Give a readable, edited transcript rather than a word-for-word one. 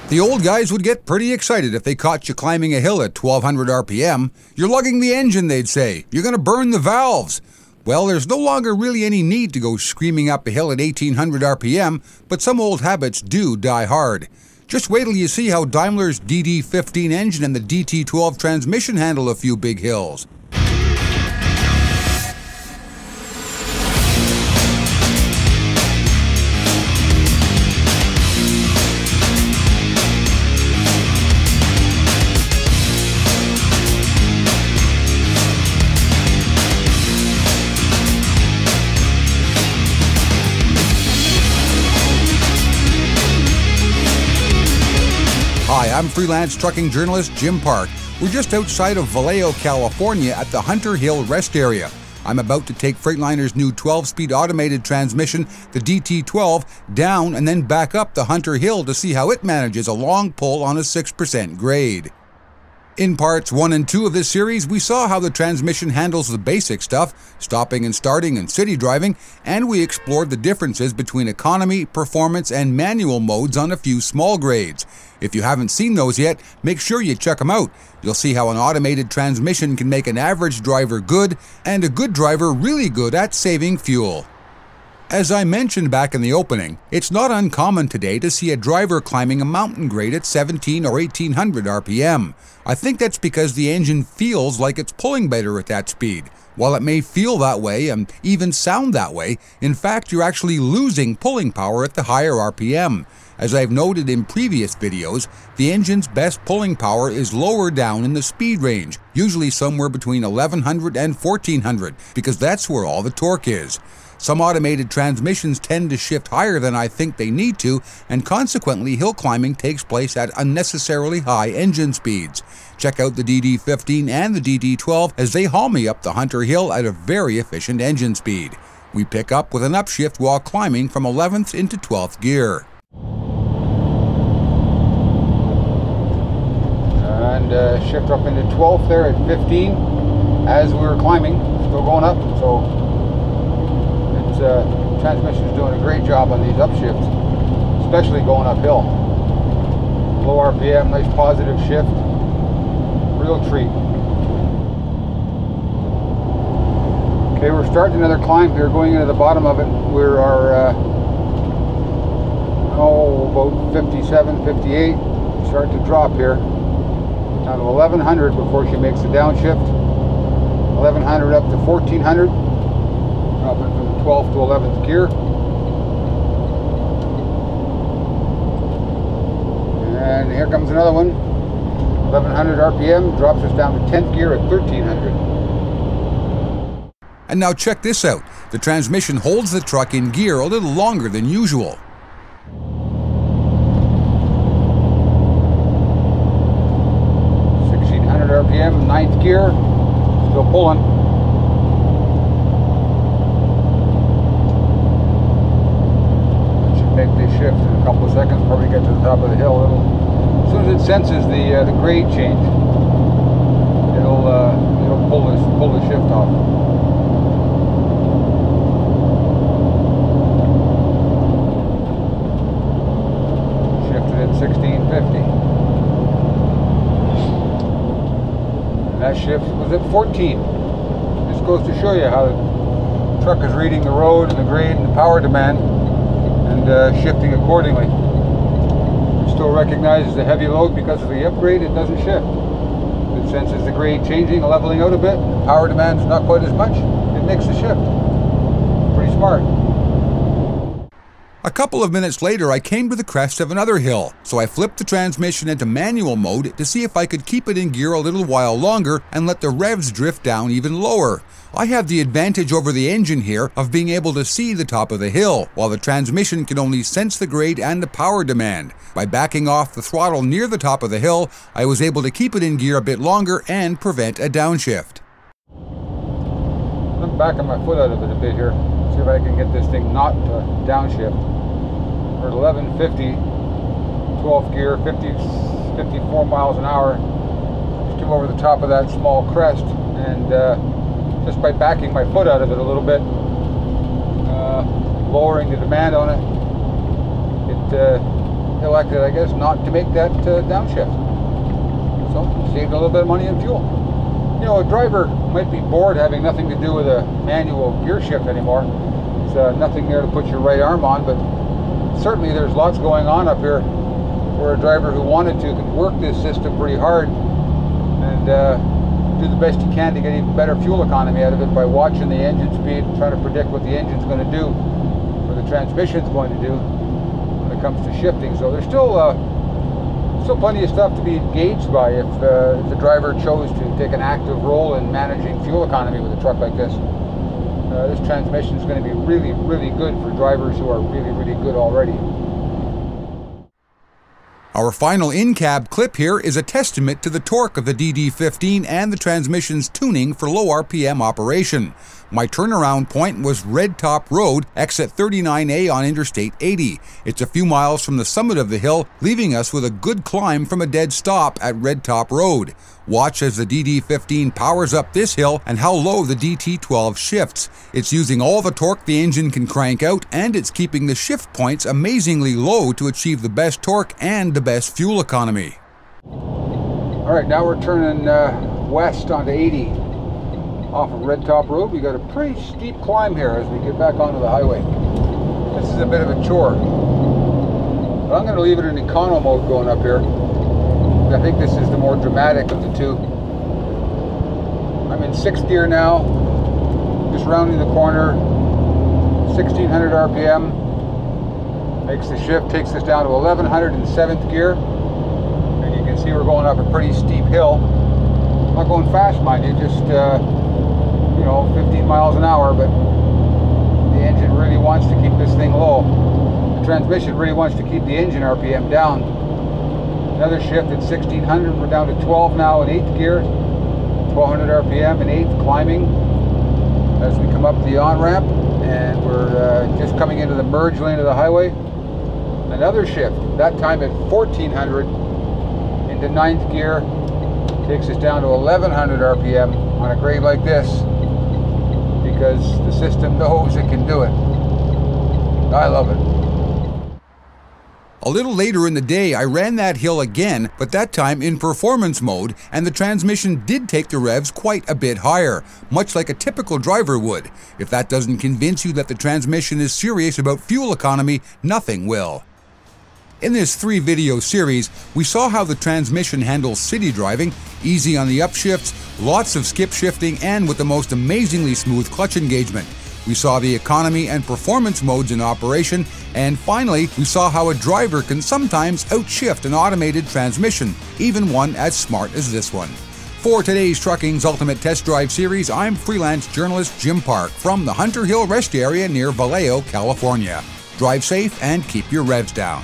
The old guys would get pretty excited if they caught you climbing a hill at 1200 RPM. You're lugging the engine, they'd say. You're going to burn the valves. Well, there's no longer really any need to go screaming up a hill at 1800 RPM, but some old habits do die hard. Just wait till you see how Daimler's DD15 engine and the DT12 transmission handle a few big hills. Hi, I'm freelance trucking journalist Jim Park. We're just outside of Vallejo, California at the Hunter Hill Rest Area. I'm about to take Freightliner's new 12-speed automated transmission, the DT12, down and then back up the Hunter Hill to see how it manages a long pull on a 6% grade. In parts 1 and 2 of this series, we saw how the transmission handles the basic stuff, stopping and starting and city driving, and we explored the differences between economy, performance, and manual modes on a few small grades. If you haven't seen those yet, make sure you check them out. You'll see how an automated transmission can make an average driver good, and a good driver really good at saving fuel. As I mentioned back in the opening, it's not uncommon today to see a driver climbing a mountain grade at 17 or 1800 RPM. I think that's because the engine feels like it's pulling better at that speed. While it may feel that way and even sound that way, in fact you're actually losing pulling power at the higher RPM. As I've noted in previous videos, the engine's best pulling power is lower down in the speed range, usually somewhere between 1100 and 1400, because that's where all the torque is. Some automated transmissions tend to shift higher than I think they need to, and consequently hill climbing takes place at unnecessarily high engine speeds. Check out the DD15 and the DD12 as they haul me up the Hunter Hill at a very efficient engine speed. We pick up with an upshift while climbing from 11th into 12th gear. And shift up into 12th there at 15 as we were climbing, still going up, so transmission is doing a great job on these upshifts, especially going uphill. Low RPM, nice positive shift, real treat. Okay, we're starting another climb here, going into the bottom of it. We're about 57, 58. Start to drop here. Down to 1100 before she makes the downshift. 1100 up to 1400. Dropping from 12th to 11th gear. And here comes another one. 1100 RPM drops us down to 10th gear at 1300. And now check this out. The transmission holds the truck in gear a little longer than usual. 1600 RPM, 9th gear, still pulling. Make this shift in a couple of seconds, probably get to the top of the hill. As soon as it senses the grade change, it'll pull the shift off. Shifted at 1650. And that shift was at 14. This goes to show you how the truck is reading the road and the grade and the power demand, and shifting accordingly. It still recognizes the heavy load because of the upgrade. It doesn't shift. It senses the grade changing, leveling out a bit, the power demand is not quite as much, it makes the shift. Pretty smart. A couple of minutes later, I came to the crest of another hill, so I flipped the transmission into manual mode to see if I could keep it in gear a little while longer and let the revs drift down even lower. I have the advantage over the engine here of being able to see the top of the hill, while the transmission can only sense the grade and the power demand. By backing off the throttle near the top of the hill, I was able to keep it in gear a bit longer and prevent a downshift. I'm backing my foot out of it a bit here. See if I can get this thing not to downshift. We're at 1150, 12th gear, 54 miles an hour. Just came over the top of that small crest, and just by backing my foot out of it a little bit, lowering the demand on it, it elected, I guess, not to make that downshift. So saved a little bit of money in fuel. You know, a driver might be bored having nothing to do with a manual gear shift anymore. There's nothing there to put your right arm on, but certainly there's lots going on up here where a driver who wanted to can work this system pretty hard and do the best he can to get even better fuel economy out of it by watching the engine speed and trying to predict what the engine's going to do or the transmission's going to do when it comes to shifting. So there's still plenty of stuff to be engaged by if the driver chose to take an active role in managing fuel economy with a truck like this. This transmission is going to be really, really good for drivers who are really, really good already. Our final in-cab clip here is a testament to the torque of the DD15 and the transmission's tuning for low RPM operation. My turnaround point was Red Top Road, exit 39A on Interstate 80. It's a few miles from the summit of the hill, leaving us with a good climb from a dead stop at Red Top Road. Watch as the DD15 powers up this hill and how low the DT12 shifts. It's using all the torque the engine can crank out, and it's keeping the shift points amazingly low to achieve the best torque and the best fuel economy. All right, now we're turning west onto 80 off of Red Top Road. We got a pretty steep climb here as we get back onto the highway. This is a bit of a chore, but I'm going to leave it in econo mode going up here. I think this is the more dramatic of the two. I'm in 6th gear now, just rounding the corner, 1600 RPM, makes the shift, takes us down to 1100 in 7th gear, and you can see we're going up a pretty steep hill. I'm not going fast, mind you, just 15 miles an hour, but the engine really wants to keep this thing low. The transmission really wants to keep the engine RPM down. Another shift at 1600, we're down to 12 now in 8th gear, 1200 RPM in 8th, climbing as we come up the on-ramp, and we're just coming into the merge lane of the highway. Another shift, that time at 1400 into 9th gear, takes us down to 1100 RPM on a grade like this, because the system knows it can do it. I love it. A little later in the day, I ran that hill again, but that time in performance mode, and the transmission did take the revs quite a bit higher, much like a typical driver would. If that doesn't convince you that the transmission is serious about fuel economy, nothing will. In this 3-video series, we saw how the transmission handles city driving, easy on the upshifts, lots of skip shifting, and with the most amazingly smooth clutch engagement. We saw the economy and performance modes in operation, and finally, we saw how a driver can sometimes outshift an automated transmission, even one as smart as this one. For today's Trucking's Ultimate Test Drive series, I'm freelance journalist Jim Park from the Hunter Hill Rest Area near Vallejo, California. Drive safe and keep your revs down.